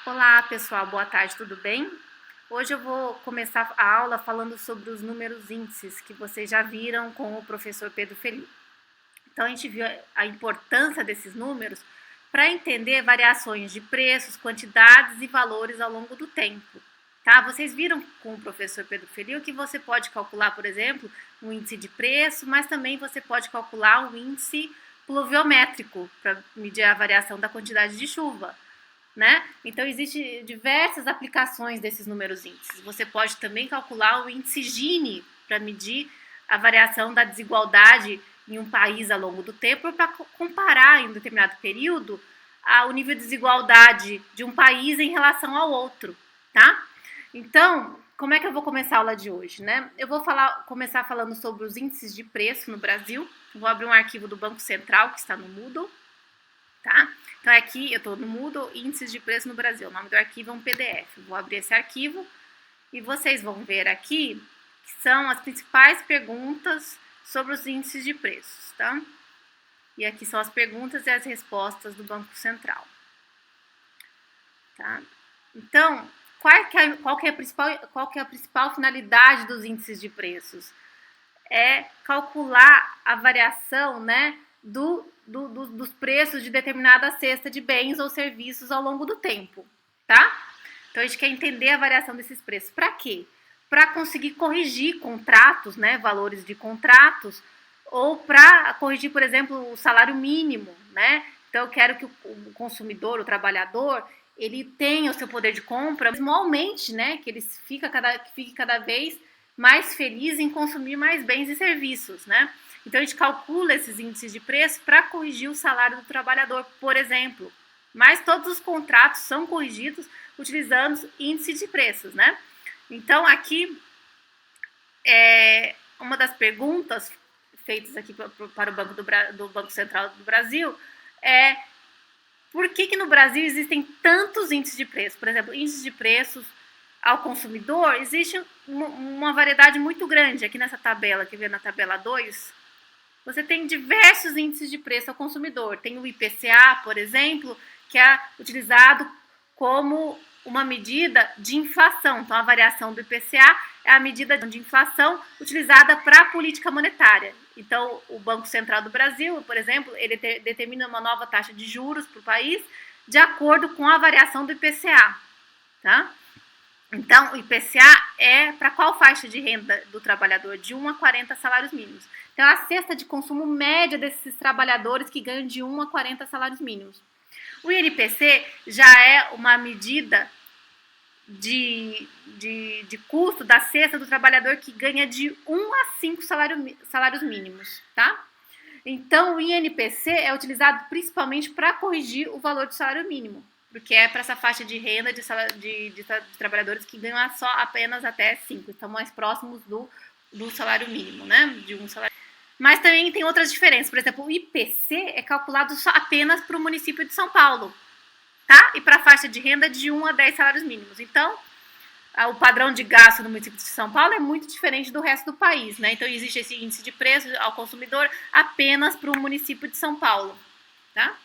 Olá pessoal, boa tarde, tudo bem? Hoje eu vou começar a aula falando sobre os números índices que vocês já viram com o professor Pedro Felipe. Então a gente viu a importância desses números para entender variações de preços, quantidades e valores ao longo do tempo. Tá? Vocês viram com o professor Pedro Felipe que você pode calcular, por exemplo, um índice de preço, mas também você pode calcular um índice pluviométrico para medir a variação da quantidade de chuva. Né? Então, existem diversas aplicações desses números índices. Você pode também calcular o índice Gini para medir a variação da desigualdade em um país ao longo do tempo, para comparar em um determinado período o nível de desigualdade de um país em relação ao outro, tá? Então, como é que eu vou começar a aula de hoje, né? Eu vou começar falando sobre os índices de preço no Brasil. Vou abrir um arquivo do Banco Central que está no Moodle, tá? Então aqui eu estou no Moodle, índices de preço no Brasil. O nome do arquivo é um PDF. Vou abrir esse arquivo e vocês vão ver aqui que são as principais perguntas sobre os índices de preços, tá? E aqui são as perguntas e as respostas do Banco Central. Tá? Então, qual que é a principal finalidade dos índices de preços? É calcular a variação, né, dos preços de determinada cesta de bens ou serviços ao longo do tempo, tá? Então, a gente quer entender a variação desses preços. Para quê? Para conseguir corrigir contratos, né, valores de contratos, ou para corrigir, por exemplo, o salário mínimo, né? Então, eu quero que o consumidor, o trabalhador, ele tenha o seu poder de compra, mesmo aumente, né? Que ele fique cada vez mais feliz em consumir mais bens e serviços, né? Então, a gente calcula esses índices de preço para corrigir o salário do trabalhador, por exemplo. Mas todos os contratos são corrigidos utilizando índice de preços, né? Então, aqui, uma das perguntas feitas aqui para o Banco Central do Brasil é por que no Brasil existem tantos índices de preço? Por exemplo, índices de preços ao consumidor, existe uma variedade muito grande. Aqui nessa tabela, que vê na tabela 2, você tem diversos índices de preço ao consumidor. Tem o IPCA, por exemplo, que é utilizado como uma medida de inflação. Então, a variação do IPCA é a medida de inflação utilizada para a política monetária. Então, o Banco Central do Brasil, por exemplo, ele determina uma nova taxa de juros para o país de acordo com a variação do IPCA, tá? Então, o IPCA é para qual faixa de renda do trabalhador? De 1 a 40 salários mínimos. Então, a cesta de consumo média desses trabalhadores que ganham de 1 a 40 salários mínimos. O INPC já é uma medida de custo da cesta do trabalhador que ganha de 1 a 5 salários mínimos, tá? Então, o INPC é utilizado principalmente para corrigir o valor do salário mínimo, porque é para essa faixa de renda de trabalhadores que ganham apenas até 5, estão mais próximos do salário mínimo, né? De um salário. Mas também tem outras diferenças. Por exemplo, o IPC é calculado só apenas para o município de São Paulo, tá? E para a faixa de renda de 1 a 10 salários mínimos. Então, o padrão de gasto no município de São Paulo é muito diferente do resto do país, né? Então, existe esse índice de preço ao consumidor apenas para o município de São Paulo, tá?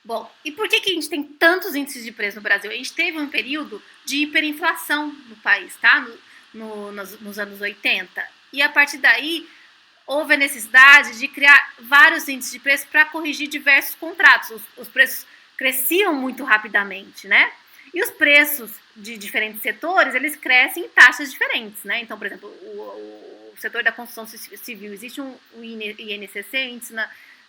Bom, e por que a gente tem tantos índices de preço no Brasil? A gente teve um período de hiperinflação no país, tá? Nos anos 80. E a partir daí, houve a necessidade de criar vários índices de preço para corrigir diversos contratos. Os preços cresciam muito rapidamente, né? E os preços de diferentes setores, eles crescem em taxas diferentes, né? Então, por exemplo, o setor da construção civil, existe um INCC, Índice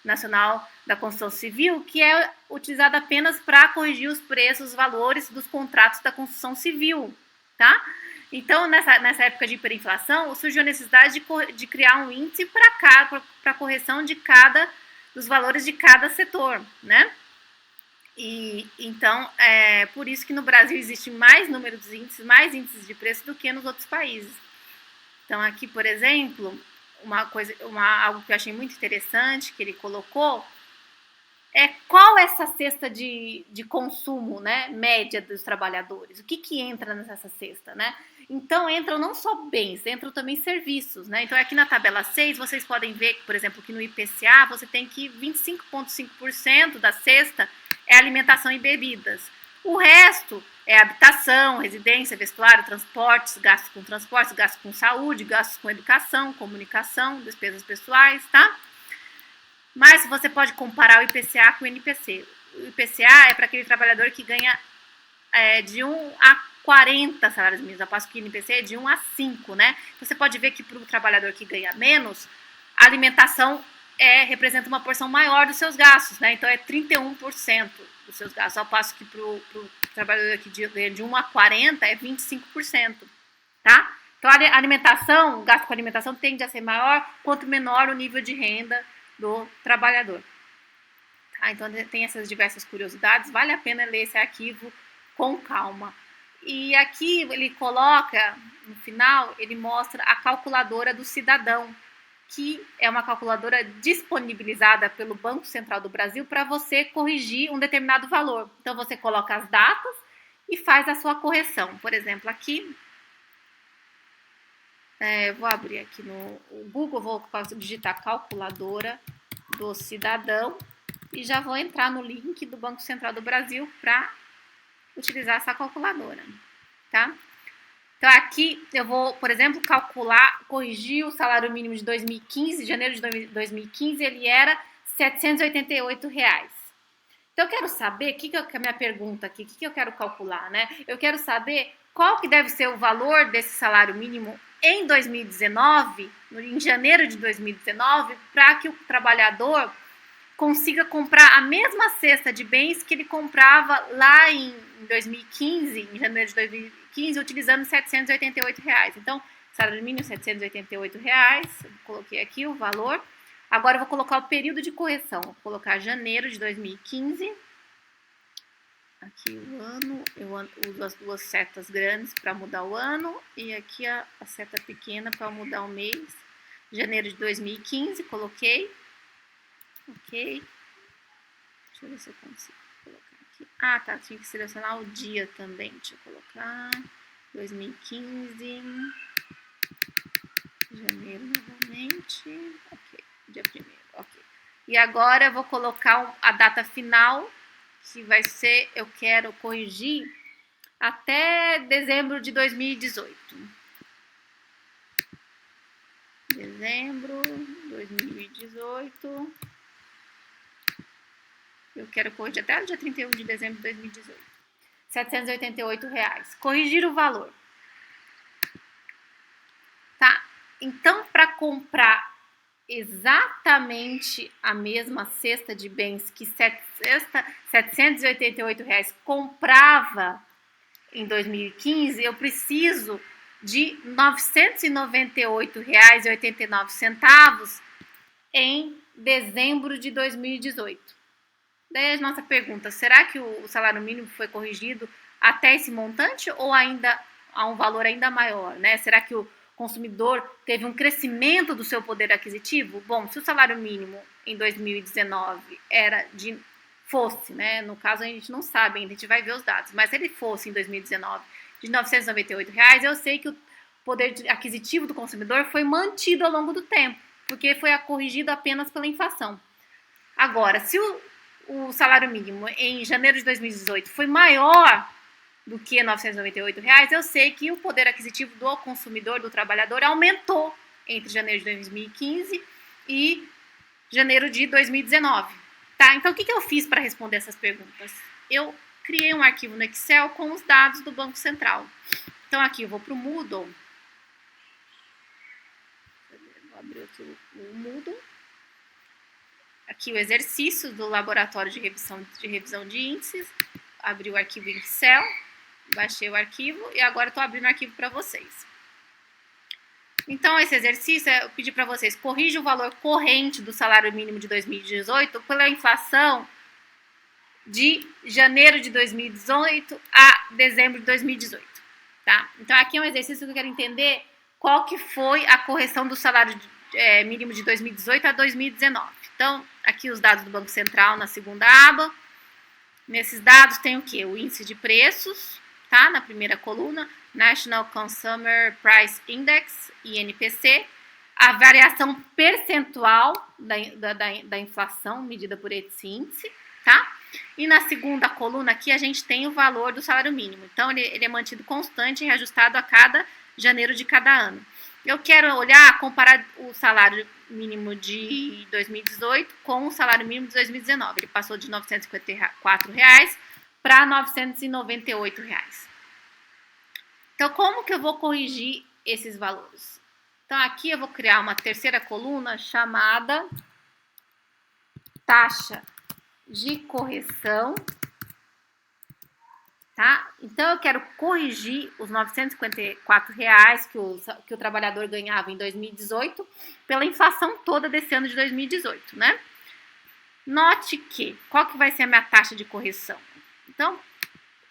Nacional da Construção Civil, que é utilizado apenas para corrigir os preços, os valores dos contratos da construção civil, tá? Então, nessa época de hiperinflação, surgiu a necessidade de criar um índice para correção dos valores de cada setor, né? E então, é por isso que no Brasil existe mais número de índices, mais índices de preço do que nos outros países. Então, aqui, por exemplo, algo que eu achei muito interessante que ele colocou é qual é essa cesta de consumo, né, média dos trabalhadores. O que entra nessa cesta, né? Então, entram não só bens, entram também serviços, né? Então, aqui na tabela 6, vocês podem ver, por exemplo, que no IPCA, você tem que 25,5% da cesta é alimentação e bebidas. O resto é habitação, residência, vestuário, gastos com saúde, gastos com educação, comunicação, despesas pessoais, tá? Mas você pode comparar o IPCA com o NPC. O IPCA é para aquele trabalhador que ganha de 1 a 40 salários mínimos, ao passo que o NPC é de 1 a 5, né? Você pode ver que para o trabalhador que ganha menos, a alimentação representa uma porção maior dos seus gastos, né? Então é 31% dos seus gastos, ao passo que para o trabalhador que ganha de 1 a 40 é 25%, tá? Então a alimentação, o gasto com alimentação tende a ser maior quanto menor o nível de renda do trabalhador. Tá? Então tem essas diversas curiosidades, vale a pena ler esse arquivo com calma. E aqui ele coloca, no final, ele mostra a calculadora do cidadão, que é uma calculadora disponibilizada pelo Banco Central do Brasil para você corrigir um determinado valor. Então, você coloca as datas e faz a sua correção. Por exemplo, aqui, vou abrir aqui no Google, vou digitar calculadora do cidadão e já vou entrar no link do Banco Central do Brasil para utilizar essa calculadora, tá? Então, aqui eu vou, por exemplo, corrigir o salário mínimo de 2015, de janeiro de 2015, ele era R$ 788. Então, eu quero saber, que é a minha pergunta aqui, o que eu quero calcular, né? Eu quero saber qual que deve ser o valor desse salário mínimo em 2019, em janeiro de 2019, para que o trabalhador consiga comprar a mesma cesta de bens que ele comprava lá em 2015, em janeiro de 2015, utilizando R$ 788. Então, salário mínimo R$ 788, coloquei aqui o valor. Agora eu vou colocar o período de correção, vou colocar janeiro de 2015. Aqui o ano, eu uso as duas setas grandes para mudar o ano e aqui a seta pequena para mudar o mês. Janeiro de 2015, coloquei. Ok. Deixa eu ver se eu consigo colocar aqui. Ah, tá. Tinha que selecionar o dia também. Deixa eu colocar. 2015. Janeiro novamente. Ok. Dia 1º. Ok. E agora eu vou colocar a data final, que vai ser, eu quero corrigir até dezembro de 2018. Dezembro 2018. Eu quero corrigir até o dia 31 de dezembro de 2018. R$ 788. Corrigir o valor. Tá? Então, para comprar exatamente a mesma cesta de bens que R$ 788 comprava em 2015, eu preciso de R$ 998,89 em dezembro de 2018. Daí a nossa pergunta, será que o salário mínimo foi corrigido até esse montante ou ainda a um valor ainda maior, né? Será que o consumidor teve um crescimento do seu poder aquisitivo? Bom, se o salário mínimo em 2019 fosse, né? No caso a gente não sabe ainda, a gente vai ver os dados, mas se ele fosse em 2019 de R$ 998, eu sei que o poder aquisitivo do consumidor foi mantido ao longo do tempo, porque foi corrigido apenas pela inflação. Agora, se o salário mínimo em janeiro de 2018 foi maior do que R$ 998, eu sei que o poder aquisitivo do consumidor, do trabalhador, aumentou entre janeiro de 2015 e janeiro de 2019. Tá? Então, o que eu fiz para responder essas perguntas? Eu criei um arquivo no Excel com os dados do Banco Central. Então, aqui eu vou para o Moodle. Vou abrir aqui o Moodle. Aqui o exercício do laboratório de revisão de índices. Abri o arquivo em Excel, baixei o arquivo e agora estou abrindo o arquivo para vocês. Então, esse exercício, eu pedi para vocês, corrija o valor corrente do salário mínimo de 2018 pela inflação de janeiro de 2018 a dezembro de 2018. Tá? Então, aqui é um exercício que eu quero entender qual que foi a correção do salário mínimo de 2018 a 2019. Então, aqui os dados do Banco Central na segunda aba. Nesses dados tem o quê? O índice de preços, tá? Na primeira coluna, National Consumer Price Index, INPC, a variação percentual da inflação medida por esse índice, tá? E na segunda coluna aqui a gente tem o valor do salário mínimo. Então, ele é mantido constante e reajustado a cada janeiro de cada ano. Eu quero olhar, comparar o salário mínimo de 2018 com o salário mínimo de 2019. Ele passou de R$ 954 para R$ 998. Então, como que eu vou corrigir esses valores? Então, aqui eu vou criar uma terceira coluna chamada taxa de correção, tá? Então, eu quero corrigir os R$ 954 que o trabalhador ganhava em 2018 pela inflação toda desse ano de 2018, né? Note que, qual que vai ser a minha taxa de correção? Então,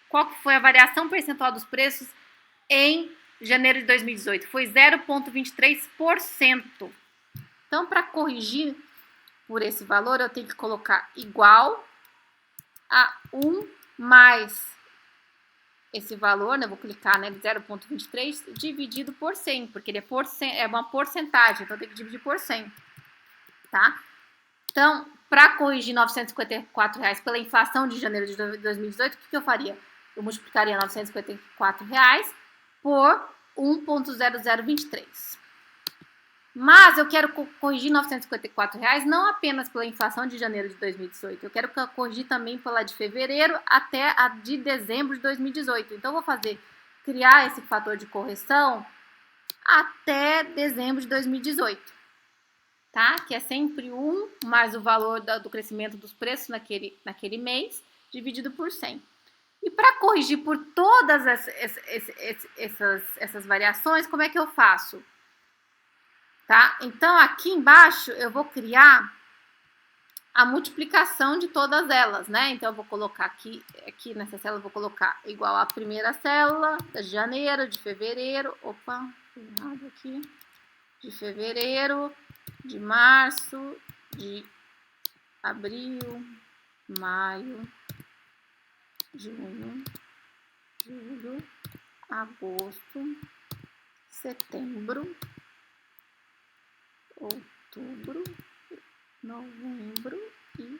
qual que foi a variação percentual dos preços em janeiro de 2018? Foi 0,23%. Então, para corrigir por esse valor, eu tenho que colocar igual a 1 mais esse valor, né? Eu vou clicar, né, 0,23 dividido por 100, porque ele é uma porcentagem, então eu tenho que dividir por 100, tá? Então, para corrigir R$ 954 pela inflação de janeiro de 2018, o que eu faria? Eu multiplicaria R$ 954 por 1,0023. Mas eu quero corrigir R$ 954 não apenas pela inflação de janeiro de 2018. Eu quero corrigir também pela de fevereiro até a de dezembro de 2018. Então, eu vou criar esse fator de correção até dezembro de 2018. Tá? Que é sempre 1 mais o valor do crescimento dos preços naquele mês, dividido por 100. E para corrigir por todas essas variações, como é que eu faço? Tá? Então, aqui embaixo, eu vou criar a multiplicação de todas elas, né? Então, eu vou colocar aqui nessa célula, eu vou colocar igual a primeira célula, de janeiro, de fevereiro, errado aqui, de fevereiro, de março, de abril, maio, junho, julho, agosto, setembro, outubro, novembro e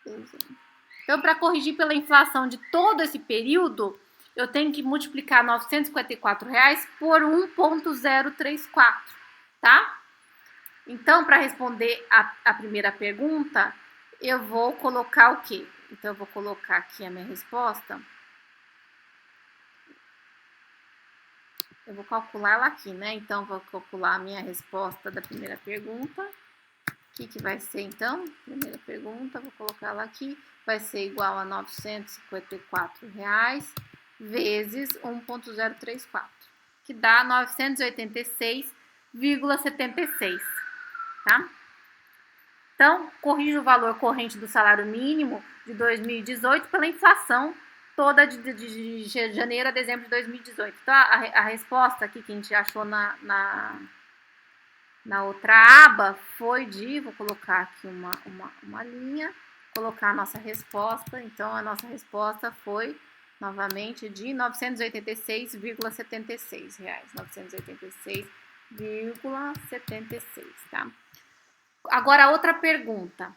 dezembro. Então, para corrigir pela inflação de todo esse período, eu tenho que multiplicar R$ 954 por 1,034, tá? Então, para responder a primeira pergunta, eu vou colocar o quê? Então, eu vou colocar aqui a minha resposta. Eu vou calcular ela aqui, né? Então, vou calcular a minha resposta da primeira pergunta. O que vai ser, então? Primeira pergunta, vou colocar ela aqui. Vai ser igual a R$ 954 vezes 1,034, que dá 986,76, tá? Então, corrijo o valor corrente do salário mínimo de 2018 pela inflação toda de janeiro a dezembro de 2018. Então, a resposta aqui que a gente achou na outra aba foi vou colocar aqui uma linha, colocar a nossa resposta. Então, a nossa resposta foi, novamente, de R$ 986,76. R$ 986,76, tá? Agora, outra pergunta.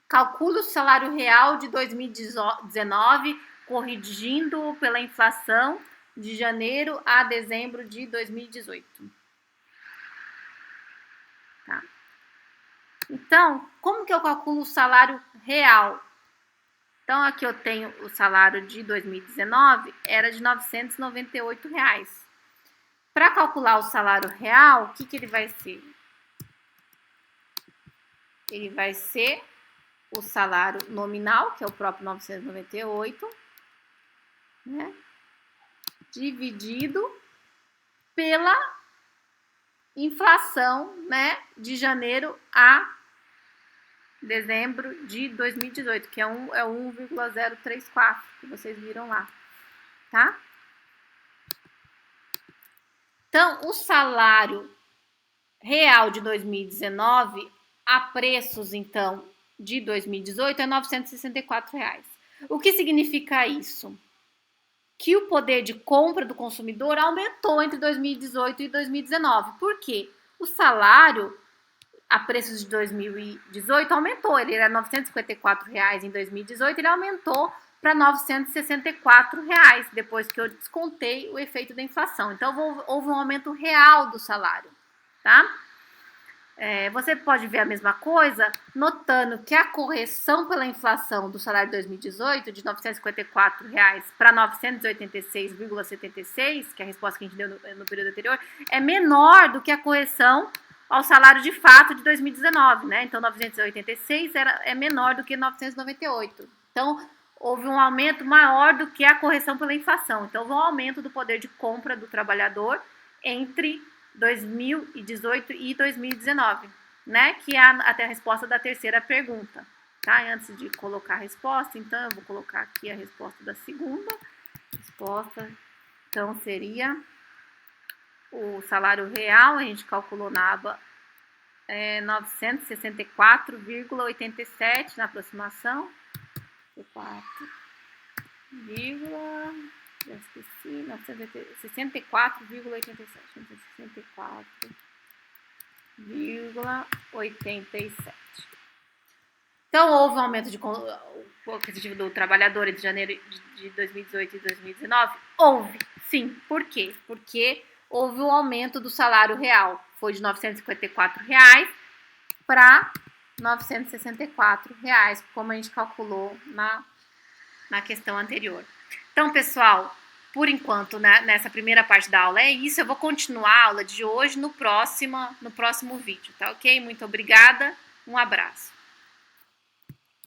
Calcule o salário real de 2019, corrigindo pela inflação de janeiro a dezembro de 2018. Tá? Então, como que eu calculo o salário real? Então, aqui eu tenho o salário de 2019, era de R$ 998. Para calcular o salário real, o que ele vai ser? Ele vai ser o salário nominal, que é o próprio 998, né? Dividido pela inflação, né, de janeiro a dezembro de 2018, que é 1,034, que vocês viram lá, tá? Então, o salário real de 2019 a preços, então, de 2018 é R$ 964. O que significa isso? Que o poder de compra do consumidor aumentou entre 2018 e 2019. Por quê? O salário a preços de 2018 aumentou. Ele era R$ 954 em 2018, ele aumentou para R$ 964, depois que eu descontei o efeito da inflação. Então, houve um aumento real do salário, tá? Você pode ver a mesma coisa, notando que a correção pela inflação do salário de 2018, de R$ 954 para R$ 986,76, que é a resposta que a gente deu no período anterior, é menor do que a correção ao salário de fato de 2019, né? Então, 986 é menor do que 998. Então, houve um aumento maior do que a correção pela inflação. Então, houve um aumento do poder de compra do trabalhador entre 2018 e 2019, né? Que é até a resposta da terceira pergunta, tá? Antes de colocar a resposta, então, eu vou colocar aqui a resposta da segunda. Resposta, então, seria o salário real, a gente calculou na aba 964,87 na aproximação. 64,87. Então, houve um aumento de aquisitivo do trabalhador entre janeiro de 2018 e 2019? Houve, sim. Por quê? Porque houve um aumento do salário real. Foi de R$ 954 para R$ 964, como a gente calculou na questão anterior. Então, pessoal, por enquanto, né, nessa primeira parte da aula é isso. Eu vou continuar a aula de hoje no próximo vídeo, tá ok? Muito obrigada, um abraço.